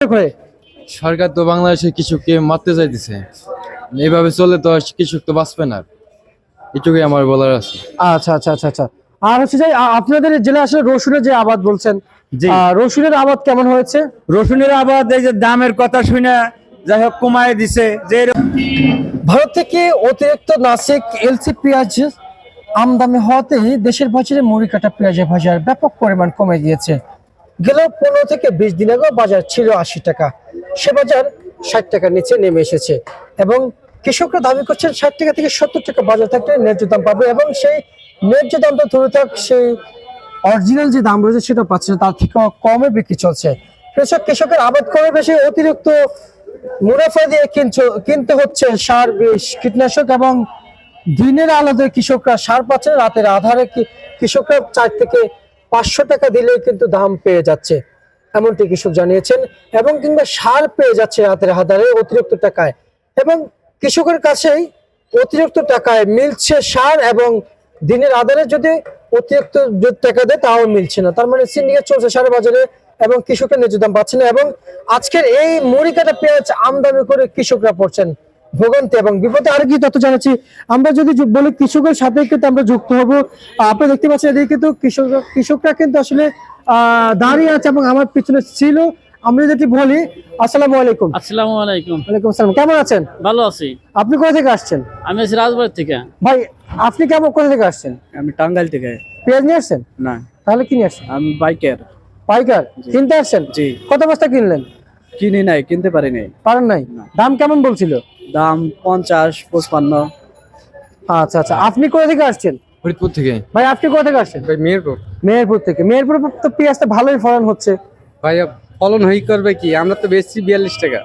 করে সরকার তো বাংলাদেশে কৃষককে মারতে চাইতেছে, এইভাবে চলে তো আর কৃষক তো বাঁচবে না। এটুকুই আমার বলার আছে। আচ্ছা আচ্ছা আচ্ছা আচ্ছা। আর হচ্ছে যে আপনাদের জেলা আসলে রসুনের যে আবাদ বলছেন, জি। রসুনের আবাদ কেমন হয়েছে? রসুনের আবাদ এই যে দামের কথা শুনে যাই হোক কমায় দিছে যে ভারত থেকে অতিরিক্ত নাসিক এলসি পেঁয়াজ আমদানি হওয়াতে দেশের বাজারে মুড়ি কাটা পেঁয়াজের বাজার ব্যাপক পরিমাণ কমে গিয়েছে। গেল 15 থেকে 20 দিন আগে বাজার ছিল 80 টাকা, সে বাজার 60 টাকার নিচে নেমে এসেছে এবং কৃষকরা দাবি করছেন 60 টাকা থেকে 70 টাকা বাজার থাকলে ন্যায্য দাম পাবে এবং সেই ন্যায্য দামটা ধরে থাক, সেই অরিজিনাল যে দাম রয়েছে সেটা পাচ্ছে না, তার থেকে কমে বিক্রি চলছে। কৃষকের আবাদ করে বেশি অতিরিক্ত মুনাফা দিয়ে কিনতে হচ্ছে সার, বিষ, কীটনাশক এবং দিনের আলাদা কৃষকরা সার পাচ্ছে, রাতের আধারে কৃষকরা 4 থেকে 500 টাকা দিলেই কিন্তু দাম পেয়ে যাচ্ছে, এমনটি কৃষক জানিয়েছেন। এবং কিংবা সার পেয়ে যাচ্ছে রাতের আধারে অতিরিক্ত টাকায় এবং কৃষকের কাছেই অতিরিক্ত টাকায় মিলছে সার এবং দিনের আধারে যদি অতিরিক্ত টাকা দেয় তাও মিলছে না। তার মানে সিন্ডিকেট চলছে সারের বাজারে এবং কৃষকের ন্যায্য দাম পাচ্ছে না এবং আজকের এই মুড়ি কাটা পেঁয়াজ আমদানি করে কৃষকরা পড়ছেন ভোগান্তি এবং বিপদে। আর কি তথ্য জানাচ্ছি, আমরা যদি বলি কৃষকের সাথে কিন্তু আমরা যুক্ত হব। আপনি দেখতে পাচ্ছেন এদিকে কিন্তু কৃষকরা কিন্তু আসলে দাঁড়িয়ে আছে এবং আমার পিছনে ছিল। আমরা যদি বলি আসসালামু আলাইকুম। আসসালামু আলাইকুম। ওয়ালাইকুম আসসালাম, কেমন আছেন? ভালো আছি। আপনি কোথা থেকে আসছেন? আমি আছি রাজবাড়ি থেকে। ভাই আপনি কোথা থেকে আসছেন? আমি টাঙ্গাইল থেকে। পেঁয়াজ নিয়ে আসছেন? না, তাহলে কি নিয়ে আসছেন? আমি বাইকের। পাইকার কিনতে আসছেন? জি। কত বস্তা কিনলেন? কিনি নাই, কিনতে পারি নাই। পারেন নাই? দাম কেমন বলছিল? দাম 50-55। আচ্ছা আচ্ছা। আপনি কোথা থেকে আসছেন? ফরিদপুর থেকে। ভাই আপনি কোথা থেকে আসছেন? ভাই মেহেরপুর। মেহেরপুর থেকে। মেহেরপুর তো পেঁয়াজটা ভালোই ফলন হচ্ছে। ভাই ফলন হই করবে কি, আমরা তো বেশি 42 টাকা।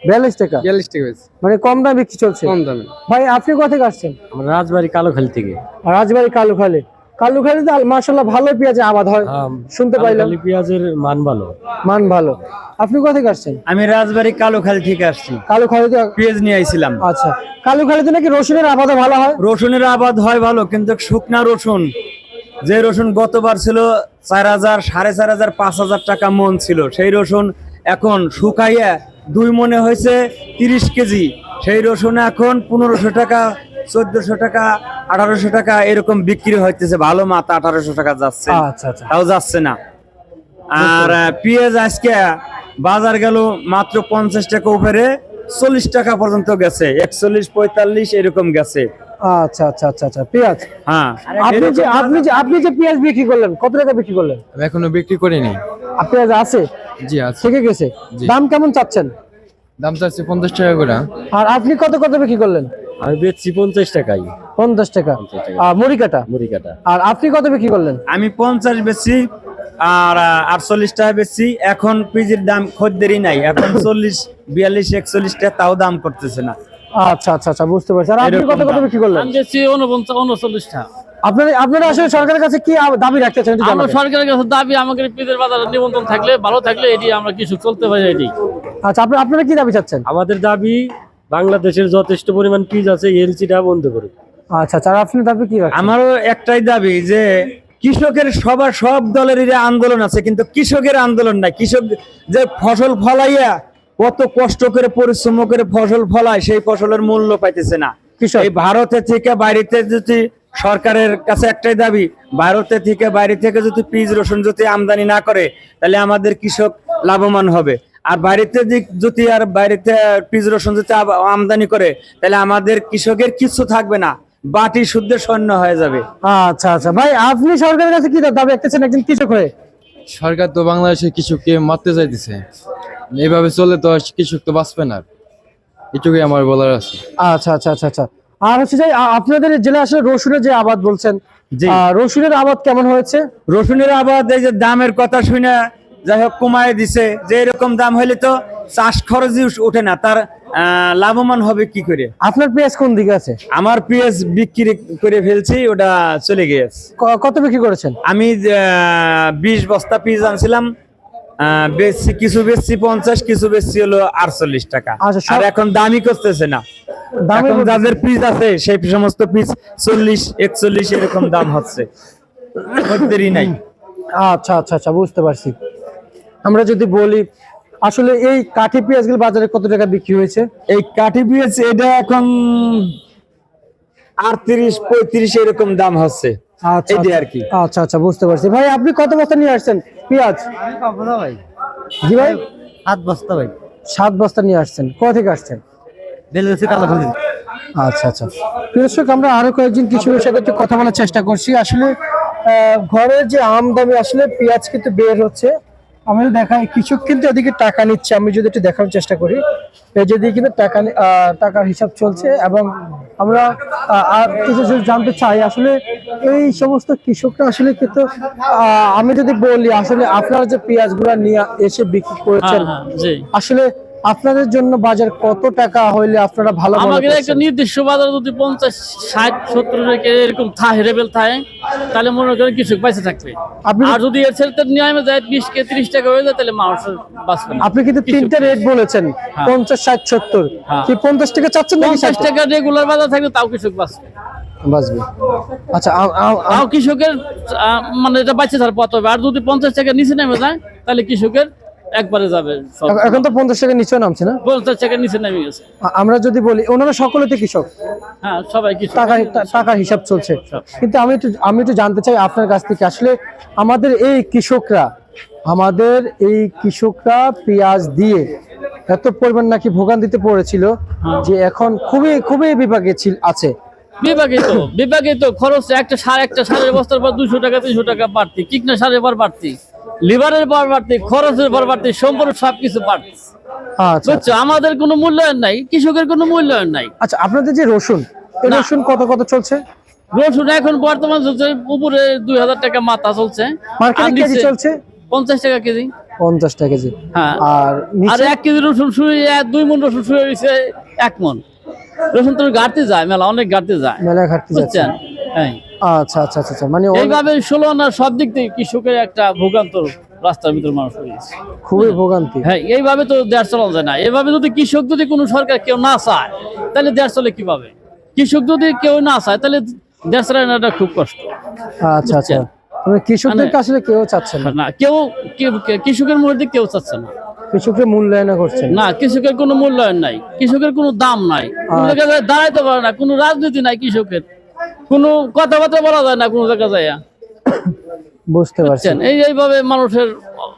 42 টাকা? 42 টাকা বেশি, মানে কম দামে বিক্রি চলছে। কম দামে। ভাই আপনি কোথা থেকে আসছেন? আমরা রাজবাড়ি কালোখালী থেকে। রাজবাড়ি কালুখালী। কালুখালীতে মাশাআল্লাহ ভালোই পেঁয়াজের আবাদ হয় শুনতে পাইলাম। পেঁয়াজের মান ভালো। মান ভালো। আপনি কোথা থেকে আসছেন? আমি রাজবাড়ি কালোখালী থেকে আসছি। কালুখালীতে। পেঁয়াজ নিয়ে আইছিলাম। আচ্ছা, কালুখালীতে নাকি রসুনের আবাদও ভালো হয়? রসুনের আবাদ হয় ভালো, কিন্তু শুকনা রসুন, যে রসুন গতবার ছিল 4000, 4500, 5000 টাকা মন ছিল, সেই রসুন এখন শুকাইয়া 2 মনে হয়েছে 30 কেজি। সেই রসুন এখন 1500 টাকা, 1400 টাকা, 1800 টাকা এরকম বিক্রি হইতেছে। ভালো মাথা 1800 টাকা যাচ্ছে, আচ্ছা আচ্ছা। তাও যাচ্ছে না। আর পেঁয়াজ আজকে বাজার গেল মাত্র 50 টাকা উপরে, 40 টাকা পর্যন্ত গেছে, 41-45 এরকম গেছে। আচ্ছা আচ্ছা আচ্ছা আচ্ছা। পেঁয়াজ হ্যাঁ, আপনি যে পেঁয়াজ বিক্রি করলেন কত টাকা বিক্রি করলেন? আমি এখনো বিক্রি করিনি। পেঁয়াজ আছে? জি আছে। থেকে গেছে। জি। দাম কেমন চাচ্ছেন? দাম চাচ্ছি 50 টাকা করে। আর আপনি কত বিক্রি করলেন? আমি বেচছি 50 টাকায়। 50 টাকা। 50 টাকা। মুড়ি কাটা। মুড়ি কাটা। আর আপনি কত বিক্রি করলেন? আমি 50 বেচছি আর 48 টাকা বেচছি। এখন পিজির দাম খদ্দেরই নাই, এখন 40-42-41 টাকা, তাও দাম করতেছে না। আচ্ছা আচ্ছা আচ্ছা, বুঝতে পারছি। আর আপনি এরকম কত দাম। বিক্রি করলেন? আমি বেচছি 49-49 টাকা। আপনারা আসলে সরকারের কাছে কি দাবি রাখতে চান? আমরা সরকারের কাছে দাবি, আমাদের পেঁয়াজের বাজারে নিবন্ধন থাকলে ভালো থাকলে এটি আমরা কিছু চলতে পারি এটি। আচ্ছা, আপনারা কি দাবি চাচ্ছেন? আমাদের দাবি বাংলাদেশের যথেষ্ট পরিমাণ পিস আছে, এলসিটা বন্ধ করুক। আচ্ছা আচ্ছা। আর আপনি দাবি কি রাখছেন? আমারও একটাই দাবি যে কৃষকের সব দলেরই আন্দোলন আছে, কিন্তু কৃষকের আন্দোলন নাই। কৃষক যে ফসল ফলাইয়া কত কষ্ট করে পরিশ্রম করে ফসল ফলায়, সেই ফসলের মূল্য পাইতেছে না। এই ভারতের থেকে বাইরেতে যদি, সরকারের কাছে একটাই দাবি, ভারতের থেকে বাইরে থেকে যদি পিস রসুন যদি আমদানি না করে তাহলে আমাদের কৃষক লাভবান হবে। আর বাইরেতে বাইরেতে পিস রসুন যদি আমদানি করে তাহলে আমাদের কৃষকের কিছু থাকবে না, বাটি শুদ্ধ শূন্য হয়ে যাবে। আচ্ছা আচ্ছা। ভাই আপনি সরকারের কাছে কি দাবি রাখতেছেন একজন কৃষক হয়ে? সরকার তো বাংলাদেশে কৃষককে মারতে চাইতেছে, এইভাবে চলে তো আর কৃষক তো বাঁচবে না। এটুকুই আমার বলার আছে। আচ্ছা আচ্ছা আচ্ছা আচ্ছা। আর হচ্ছে যে আপনাদের জেলা আসলে রসুনের যে আবাদ বলছেন, জি। রসুনের আবাদ কেমন হয়েছে? রসুনের আবাদ এই যে দামের কথা শুনে যাই হোক কমায় দিছে, যে এরকম দাম হইলে তো চাষ খরচই ওঠে না, তার লাভবান হবে কি করে? আপনার পেঁয়াজ কোন দিকে আছে? আমার পেঁয়াজ বিক্রি করে ফেলছি, ওটা চলে গিয়েছে। কত বিক্রি করেছেন? আমি 20 বস্তা পিস আনছিলাম, কিছু বেচছি 50, কিছু বেচছি হলো 48 টাকা। আচ্ছা, আর এখন দামই করতেছে না। এখন যাদের পিস আছে সেই সমস্ত পিস 40-41 এরকম দাম হচ্ছে, খদ্দেরই নাই। আচ্ছা আচ্ছা আচ্ছা, বুঝতে পারছি। আমরা যদি বলি আসলে এই কাঠি পেঁয়াজগুলো বাজারে কত টাকা বিক্রি হয়েছে? এই কাঠি পেঁয়াজ এটা এখন 38-35 এরকম দাম হচ্ছে। আচ্ছা এইটাই আর কি। আচ্ছা আচ্ছা, বুঝতে পারছি। ভাই আপনি কত বস্তা নিয়ে আসছেন পেঁয়াজ? ভাই জি ভাই, 7 বস্তা ভাই 7 বস্তা নিয়ে আসছেন। কোথা থেকে আসছেন? বেলগাছি কালাখালী। আচ্ছা আচ্ছা, প্রিয় দর্শক, আমরা আরো কয়েকজন কৃষকের সাথে একটু কথা বলার চেষ্টা করছি। আসলে ঘরের যে আমদানি, আসলে পেঁয়াজ কিন্তু বের হচ্ছে। আমি দেখাই কৃষক কিন্তু এদিকে টাকা নিচ্ছে। আমি যদি একটু দেখানোর চেষ্টা করি, এই যেদিকে কিন্তু টাকার হিসাব চলছে। এবং আমরা আর কিছু যদি জানতে চাই, আসলে এই সমস্ত কৃষকরা আসলে কিন্তু আমি যদি বলি, আসলে আপনারা যে পেঁয়াজগুলো নিয়ে এসে বিক্রি করেছেন, জি। আসলে আপনাদের জন্য বাজার কত টাকা হইলে আপনারা ভালো মনে আমাদের একটা করছেন? নির্দিষ্ট বাজার যদি 50, 60, 70 টাকা এরকম লেভেল থাকে, তাহলে মনে করেন কৃষক বেঁচে থাকবে। আপনি আর যদি এর ছেড়ে নিয়মে যায় 20-30 টাকা হয়ে যায়, তাহলে মানুষ বাঁচবে না। আপনি কিন্তু তিনটা রেট বলেছেন, 50, 60, 70। হ্যাঁ। কি 50 টাকা চাচ্ছেন নাকি 50 টাকা রেগুলার বাজার থাকলে তাও কৃষক বাঁচবে। বাঁচবে? আচ্ছা, তাও কৃষকের মানে এটা বাঁচে থাকার পথ হবে। আর যদি 50 টাকা নিচে নেমে যায়, তাহলে কৃষকের একবারে যাবে সব। এখন তো 50 টাকা নিচেও নামছে না। 50 টাকা নিচে নেমে গেছে। আমরা যদি বলি, ওনারা সকলে তো কৃষক, হ্যাঁ, সবাই কৃষক। টাকার হিসাব চলছে। কিন্তু আমি একটু জানতে চাই আপনার কাছ থেকে, আসলে আমাদের এই কৃষকরা পেঁয়াজ দিয়ে এত পরিমাণ নাকি ভোগান্তিতে পড়েছিল যে এখন খুবই খুবই বিপাকে আছে। বিভাগিত খরচ একটা সারের বস্তার পর 200 টাকা 300 টাকা বাড়তি, কীটনাশকের পর বাড়তি, লিভারের পর বাড়তি, খরচের পর বাড়তি, সম্পূর্ণ সবকিছু বাড়তি। আচ্ছা বুঝছো, আমাদের কোনো মূল্যায়ন নাই, কৃষকের কোনো মূল্যায়ন নাই। আচ্ছা, আপনাদের যে রসুন, এই না। রসুন কত চলছে? রসুন এখন বর্তমান চলছে উপরে 2000 টাকা মাথা চলছে। মার্কেটে আর কেজি নিচে চলছে 50 টাকা কেজি। 50 টাকা কেজি। হ্যাঁ। আর আর নিচে 1 কেজি রসুন শুয়ে 2 মণ রসুন শুয়ে রয়েছে 1 মণ রসুন। তো ঘাটতে যায়, অনেক ঘাটতে যায়, মেলা ঘাটতি যাচ্ছে। বুঝছেন? হ্যাঁ, আচ্ছা আচ্ছা আচ্ছা, মানে এইভাবে 16 আনার সব দিক থেকে কৃষকের একটা ভোগান্তর রাস্তার ভিতর মানুষ হয়েছে। খুবই ভোগান্তি। হ্যাঁ, এইভাবে তো দেশ চালানো যায় না। এভাবে যদি কৃষক যদি কোনো সরকার কেউ না চায়, তাহলে দেশ চলে কিভাবে? কৃষক যদি কেউ না চায়, তাহলে দেশ চালানোটা খুব কষ্ট। আচ্ছা আচ্ছা, মানে কৃষকদের আসলে কেউ চাচ্ছে না, না, কৃষকের মধ্যে কেউ চাচ্ছে না। কৃষকের মূল্যায়ন করছেন না, কৃষকের কোনো মূল্যায়ন নাই, কৃষকের কোনো দাম নাই, কোনো জায়গায় দাঁড়াইতে পারে না, কোনো রাজনীতি নাই কৃষকের, কোনো কথাবার্তা বলা যায় না কোনো জায়গায় যায়। বুঝতে পারছেন? এইভাবে মানুষের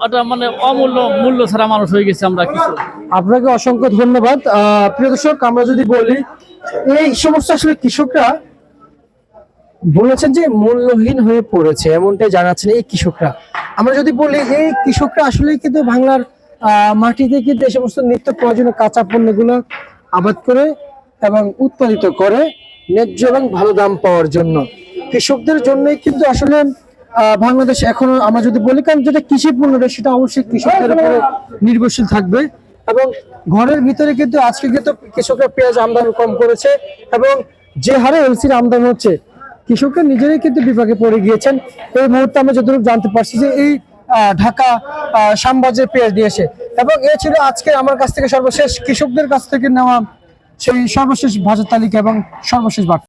একটা মানে অমূল্য মূল্য ছাড়া মানুষ হয়ে গেছে আমরা কৃষক। আপনাকে অসংখ্য ধন্যবাদ। প্রিয় দর্শক, আমরা যদি বলি, এই সমস্ত আসলে কৃষকরা বলেছেন যে মূল্যহীন হয়ে পড়েছে, এমনটাই জানাচ্ছেন এই কৃষকরা। আমরা যদি বলি, এই কৃষকরা আসলে কিন্তু বাংলার মাটিতে কিন্তু এই সমস্ত নিত্য প্রয়োজনীয় কাঁচা পণ্যগুলো আবাদ করে এবং উৎপাদিত করে ন্যায্য এবং ভালো দাম পাওয়ার জন্য। কৃষকদের জন্যই কিন্তু আসলে বাংলাদেশ এখনো, আমরা যদি বলি, কারণ যেটা কৃষি পণ্য দেশ, সেটা অবশ্যই কৃষকদের উপরে নির্ভরশীল থাকবে। এবং ঘরের ভিতরে কিন্তু আজকে কিন্তু কৃষকরা পেঁয়াজ আমদানি কম করেছে, এবং যে হারে এলসির আমদানি হচ্ছে, কৃষকরা নিজেরাই কিন্তু বিপাকে পড়ে গিয়েছেন। এই মুহূর্তে আমরা যতটুকু জানতে পারছি যে এই ঢাকা শ্যামবাজার পেঁয়াজ দিয়েছে। এবং এ ছিল আজকে আমার কাছ থেকে সর্বশেষ কৃষকদের কাছ থেকে নেওয়া সেই সর্বশেষ বাজার তালিকা এবং সর্বশেষ বার্তা।